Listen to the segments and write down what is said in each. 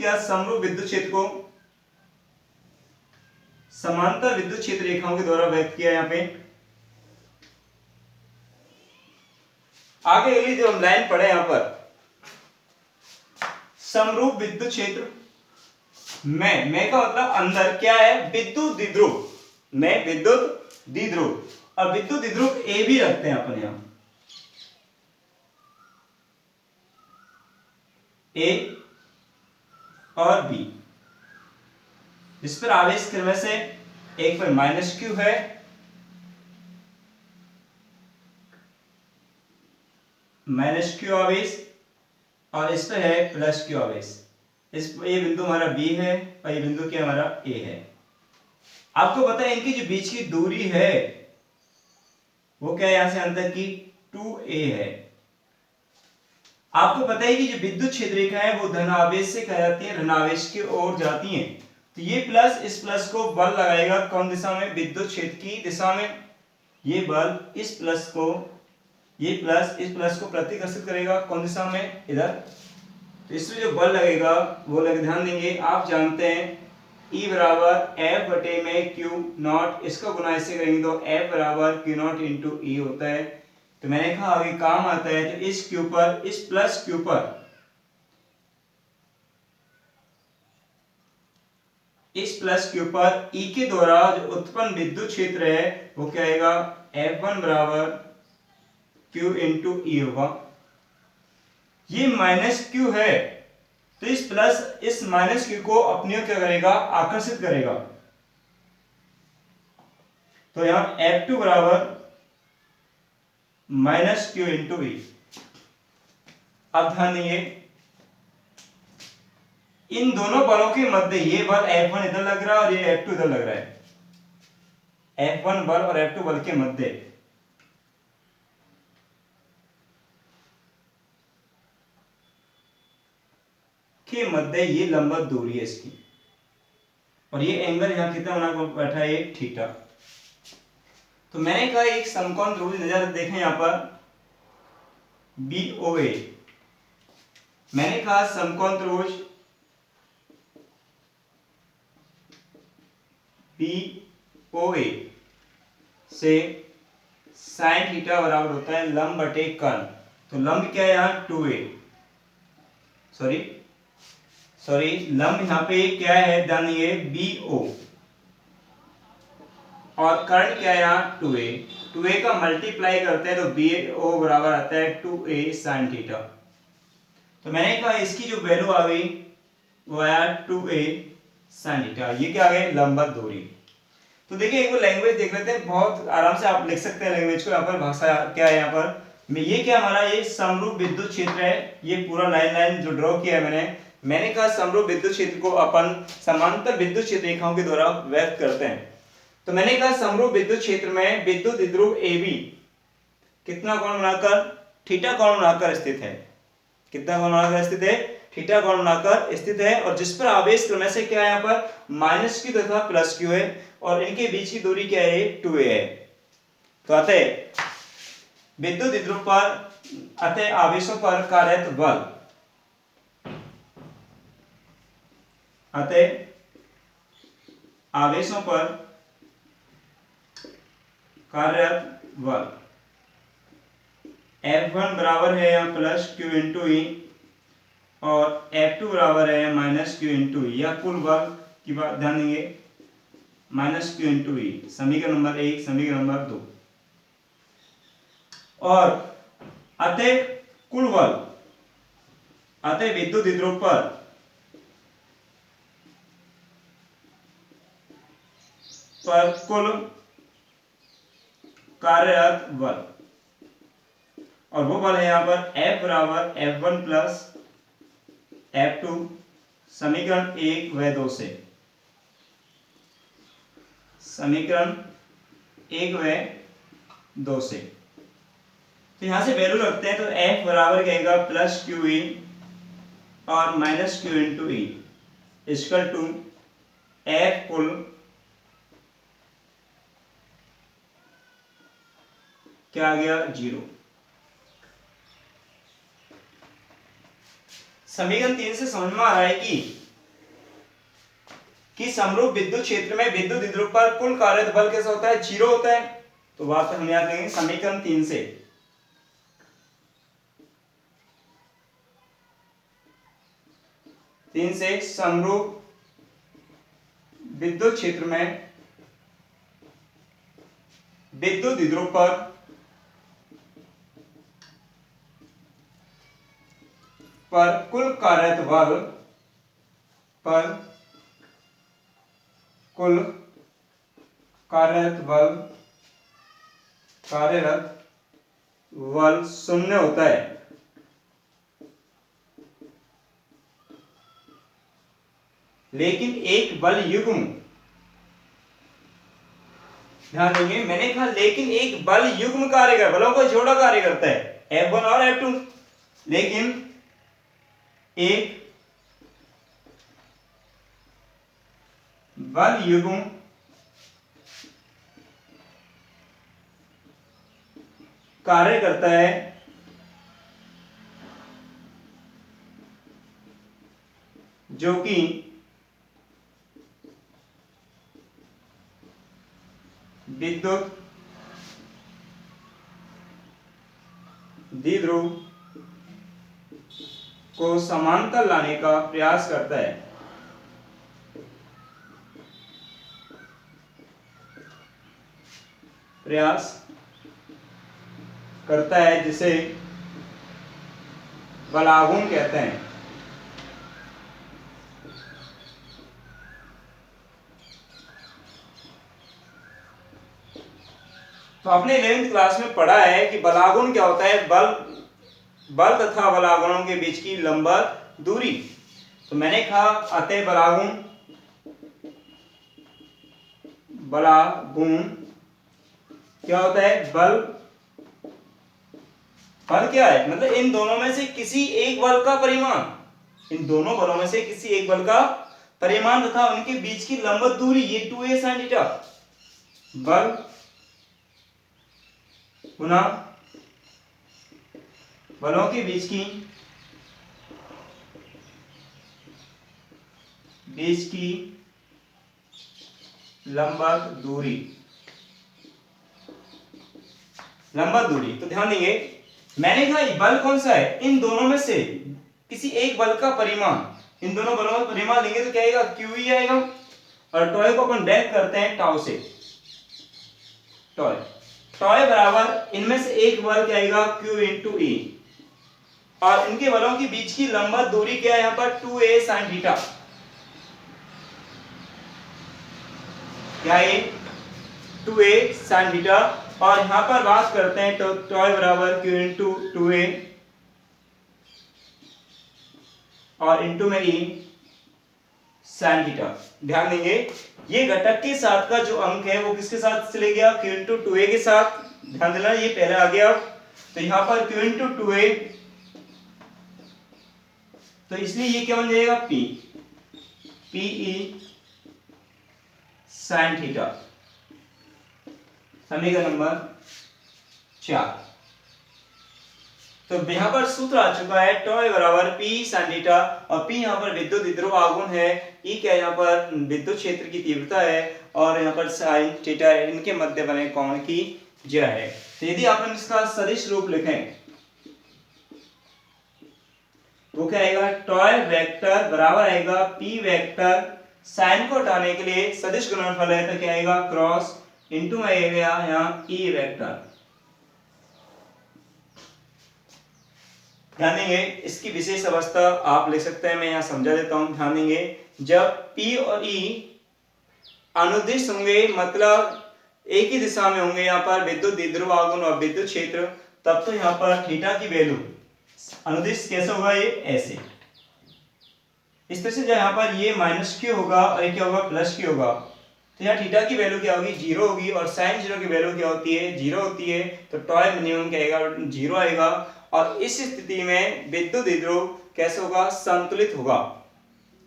किया समरूप विद्युत क्षेत्र को समांतर विद्युत क्षेत्र रेखाओं के द्वारा व्यक्त किया यहाँ पे। आगे अगली जो हम लाइन पढ़े यहाँ पर, समरूप विद्युत क्षेत्र में का मतलब अंदर क्या है, विद्युत द्विध्रुव में विद्युत द्विध्रुव, और विद्युत द्विध्रुव ए भी रखते हैं अपन यहां, ए और बी, जिस पर आवेश क्रम से एक पर माइनस क्यू है माइनस क्यू आवेश, और इस पर है प्लस क्यू आवेश। इस ये बिंदु हमारा बी है और ये बिंदु क्या हमारा ए है। आपको पता है इनकी जो बीच की दूरी है वो क्या है, यहां से अंतर की 2a है। आपको पता है कि जो विद्युत क्षेत्र रेखा है वो धन आवेश से क्या जाती है, ऋण आवेश की ओर जाती है। तो ये प्लस इस प्लस को बल लगाएगा कौन दिशा में, विद्युत क्षेत्र की दिशा में। ये बल इस प्लस को, ये प्लस इस प्लस को प्रतिकर्षित करेगा कौन दिशा में, इधर। तो इसमें जो बल लगेगा वो लगे, ध्यान देंगे, आप जानते हैं E बराबर एफ बटे में क्यू नॉट, इसका गुना इससे करेंगे तो F बराबर क्यू नॉट इंटू ई होता है। तो मैंने कहा आगे काम आता है, तो इस क्यू पर, इस प्लस क्यू पर, इस प्लस क्यू पर E के द्वारा जो उत्पन्न विद्युत क्षेत्र है वो क्या आएगा, F1 बराबर क्यू इंटू ई होगा। ये माइनस क्यू है तो इस प्लस इस माइनस क्यू को अपनी ओर क्या करेगा, आकर्षित करेगा। तो यहां F2 बराबर माइनस क्यू इंटू ई। अब ध्यान देंगे इन दोनों बलों के मध्य ये बल F1 इधर लग रहा है और ये F2 इधर लग रहा है। F1 बल और F2 बल के मध्य ये लंबवत दूरी है इसकी, और ये एंगल यहां कितना बना बैठा है, ये थीटा। तो मैंने कहा एक समकोण त्रिभुज नजर देखें यहां पर BOA, मैंने कहा समकोण त्रिभुज BOA से साइन थीटा बराबर होता है लंब बटे कर्ण। तो लंब क्या है यहाँ 2a, सॉरी लंब यहाँ पे क्या है, ध्यान दिए BO, और कर्ण क्या है यहाँ 2a का मल्टीप्लाई करते हैं तो BO बराबर आता है 2a sin थीटा। तो मैंने कहा इसकी जो वैल्यू आ गई वो आया 2a sin थीटा। ये क्या आ गया, लंबवत दूरी। तो देखिए एक बार लैंग्वेज देख लेते हैं, बहुत आराम से आप लिख सकते हैं लैंग्वेज को। यहाँ पर भाषा क्या है, यहाँ पर ये क्या हमारा ये समरूप विद्युत क्षेत्र है। ये पूरा लाइन जो ड्रॉ किया है मैंने कहा समरूप विद्युत क्षेत्र को अपन समांतर विद्युत क्षेत्र रेखाओं के द्वारा व्यक्त करते हैं। तो मैंने कहा समरूप विद्युत क्षेत्र में विद्युत द्विध्रुव AB कितना कोण बनाकर, थीटा कोण बनाकर स्थित है। कितना कोण बनाकर स्थित है, थीटा कोण बनाकर स्थित है। और जिस पर आवेश क्रम से क्या है, यहाँ पर माइनस क्यू तथा प्लस क्यू है, और इनके बीच की दूरी क्या है, 2a है। तो अतः विद्युत द्विध्रुव पर, अतः आवेशों पर कार्यरत बल, अतः आवेशों पर कार्यरत बल F1 बराबर है यहाँ प्लस क्यू इंटू ई, और F2 बराबर है माइनस क्यू इंटू ई। या कुल बल की बात ध्यान देंगे, माइनस क्यू इंटू ई, समीकरण नंबर 1, समीकरण नंबर 2। और अतः कुल बल, अतः विद्युत द्विध्रुव पर कुल कार्यरत बल, और वो बल है यहाँ पर F बराबर F1 प्लस F2, समीकरण 1 व 2 से, समीकरण 1 व 2 से। तो यहां से वैल्यू रखते हैं तो F बराबर कहेगा प्लस क्यू ई और minus Q into E equal to F कुल क्या आ गया, 0। समीकरण 3 से समझ में आ रहा है कि कि समरूप विद्युत क्षेत्र में विद्युत द्विध्रुव पर कुल कार्यरत बल कैसा होता है, 0 होता है। तो बात हम याद करेंगे समीकरण 3 से। समरूप विद्युत क्षेत्र में विद्युत द्विध्रुव पर कुल कार्यरत बल 0 होता है। लेकिन एक बल युग्म, ध्यान देंगे मैंने कहा लेकिन एक बल युग्म कार्य कर, बलों को जोड़ा कार्य करता है, F1 और F2। लेकिन एक बल युग्म कार्य करता है जो कि विद्युत द्विध्रुव को समांतर लाने का प्रयास करता है। जिसे बलागुण कहते हैं। तो आपने 11वीं क्लास में पढ़ा है कि बलागुण क्या होता है, बल तथा बलागुणों के बीच की लंबवत दूरी। तो मैंने कहा अतः बलागुण क्या होता है, बल क्या है, मतलब इन दोनों में से किसी एक बल का परिमाण, इन दोनों बलों में से किसी एक बल का परिमाण तथा उनके बीच की लंबवत दूरी, ये 2a sin थीटा। बल गुना बलों के बीच की लंबवत दूरी। तो ध्यान देंगे मैंने कहा बल कौन सा है, इन दोनों में से किसी एक बल का परिमाण, इन दोनों बलों का परिमाण लेंगे तो क्या आएगा, QE आएगा। और टॉय को अपन डेफ करते हैं टाउ से। टॉय बराबर इनमें से एक बल क्या आएगा, Q इंटू E, और इनके बलों के बीच की लंबवत दूरी क्या है यहाँ पर, 2a sin थीटा। क्या है, 2a sin थीटा। और यहां पर बात करते हैं तो टॉय बराबर Q इंटू 2a और इंटू में E sin थीटा। ध्यान देंगे ये घटक के साथ का जो अंक है वो किसके साथ चले गया, Q इंटू 2a के साथ। ध्यान देना ये पहले आ गया, तो यहां पर Q इंटू 2a, तो इसलिए ये क्या बन जाएगा, PE sin थीटा। समीकरण नंबर 4। तो यहां पर सूत्र आ चुका है, टॉय बराबर P sin थीटा, और P यहां पर विद्युत द्विध्रुव आघूर्ण है, E क्या यहां पर विद्युत क्षेत्र की तीव्रता है, और यहां पर sin थीटा इनके मध्य बने कोण की ज्या है। तो यदि अपन इसका सदिश रूप लिखें वो क्या आएगा, टॉय वेक्टर बराबर आएगा P वेक्टर, साइन को हटाने के लिए सदिश गुणनफल है तो क्या आएगा, क्रॉस इंटू में आएगा यहाँ E वेक्टर। ध्यान देंगे इसकी विशेष अवस्था आप लिख सकते हैं, मैं यहाँ समझा देता हूं। ध्यान देंगे जब P और E अनुदिश होंगे, मतलब एक ही दिशा में होंगे, यहाँ पर विद्युत द्विध्रुव आघूर्ण और विद्युत क्षेत्र, तब तो यहाँ पर थीटा की वैल्यू अनुदिश कैसे होगा, ये ऐसे इस तरह से, जब यहाँ पर ये माइनस Q होगा और ये क्या होगा, प्लस Q होगा, तो यहाँ थीटा की वैल्यू क्या होगी, 0 होगी, और साइन 0 की वैल्यू क्या होती है, 0 होती है। तो टॉय मिनिमम क्या आएगा, 0 आएगा। और इस स्थिति में विद्युत द्विध्रुव कैसे होगा, संतुलित होगा।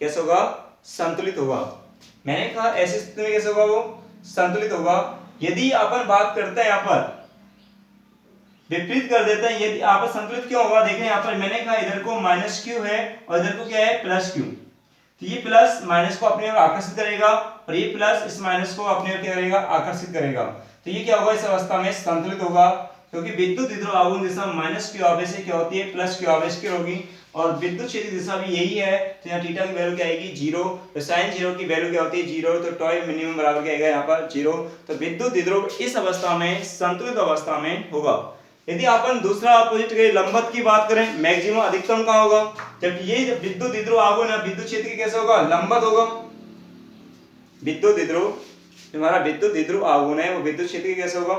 कैसे होगा, संतुलित होगा। मैंने कहा ऐसी स्थिति में कैसे होगा, वो संतुलित होगा। यदि अपन बात करते हैं यहाँ पर विपरीत कर देते हैं, यदि आपस संतुलित क्यों होगा, देखें यहाँ पर मैंने कहा इधर को माइनस Q है और इधर को क्या है, प्लस Q। तो ये प्लस माइनस को अपने ओर आकर्षित करेगा और ये प्लस इस माइनस को अपने ओर क्या करेगा, आकर्षित करेगा। तो ये क्या होगा, इस अवस्था में संतुलित होगा, क्योंकि विद्युत द्विध्रुव आघूर्ण दिशा माइनस क्यू आवेश से क्या होती है, प्लस क्यू आवेश की होगी, और विद्युत क्षेत्र दिशा भी यही है। तो यहाँ थीटा की वैल्यू क्या आएगी, 0। तो sin 0 की वैल्यू क्या होती है, 0। तो टॉय मिनिमम बराबर क्या आएगा यहाँ पर, 0। तो विद्युत द्विध्रुव इस अवस्था में संतुलित अवस्था में होगा। यदि अपन दूसरा अपोजिट के लंबवत की बात करें, मैक्सिमम अधिकतम कहाँ होगा, जब ये विद्युत द्विध्रुव आघूर्ण है विद्युत क्षेत्र की कैसे होगा, लंबवत होगा। विद्युत द्विध्रुव, हमारा विद्युत द्विध्रुव आघूर्ण है वो विद्युत क्षेत्र की कैसे होगा,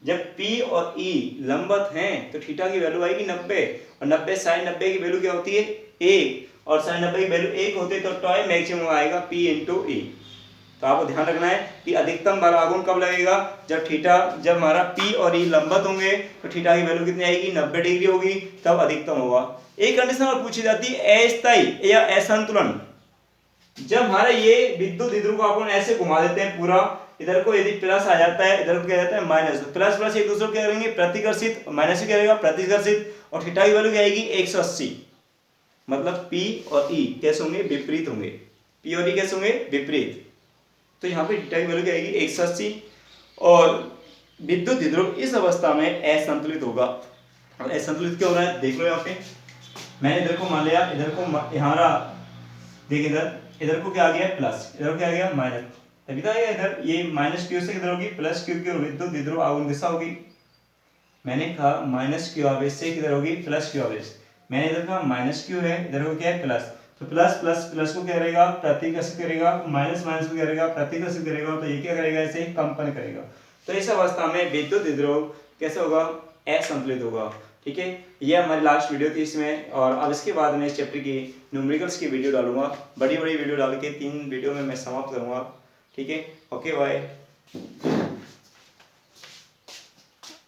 जब P और E लंबवत हैं तो थीटा की वैल्यू आएगी 90, और 90 sin 90 की वैल्यू क्या होती है, 1, और sin 90 की वैल्यू 1 होती है तो टॉय मैक्सिमम आएगा P × E। तो आपको ध्यान रखना है कि अधिकतम बल आघूर्ण कब लगेगा, जब हमारा P और E लंबवत होंगे तो थीटा की वैल्यू कितनी आएगी, 90 डिग्री होगी, तब अधिकतम होगा। एक कंडीशन और पूछी जाती है अस्थायी या असंतुलन, जब हमारा ये विद्युत द्विध्रुव को अपन ऐसे घुमा देते हैं पूरा, इधर को यदि प्लस आ जाता है, इधर को क्या जाता है माइनस, तो प्लस प्लस एक दूसरे को क्या करेंगे, प्रतिकर्षित, माइनस से क्या रहेगा, प्रतिकर्षित, और थीटा की वैल्यू क्या आएगी, 180। मतलब P और E कैसे होंगे, विपरीत होंगे। P और E कैसे होंगे, विपरीत। तो यहाँ पे थीटा की वैल्यू क्या आएगी, 180, और विद्युत द्विध्रुव इस अवस्था में असंतुलित होगा। और असंतुलित क्यों हो रहा है, देख लो यहाँ पे, मैंने इधर को मान लिया, इधर को हमारा देखिए इधर को क्या आ गया, प्लस, इधर को क्या आ गया, माइनस, तभी तो आएगा इधर, ये माइनस क्यू से किधर होगी, प्लस क्यू की ओर विद्युत द्विध्रुव आघूर्ण दिशा होगी। मैंने कहा माइनस क्यू आवेश से किधर होगी, प्लस क्यू आवेश, मैंने इधर कहा माइनस क्यू है, इधर को क्या है, प्लस, तो प्लस प्लस प्लस को क्या करेगा, प्रतिकर्षित करेगा, माइनस माइनस को क्या करेगा, प्रतिकर्षित करेगा, तो ये क्या करेगा, ऐसे कंपन करेगा। तो इस अवस्था में विद्युत द्विध्रुव कैसे होगा, असंतुलित होगा। ठीक है, ये हमारी लास्ट वीडियो थी इसमें, और अब इसके बाद मैं इस चैप्टर की न्यूमेरिकल्स की वीडियो डालूंगा, बड़ी बड़ी वीडियो डाल के 3 वीडियो में मैं समाप्त करूंगा। ठीक है, ओके बाय।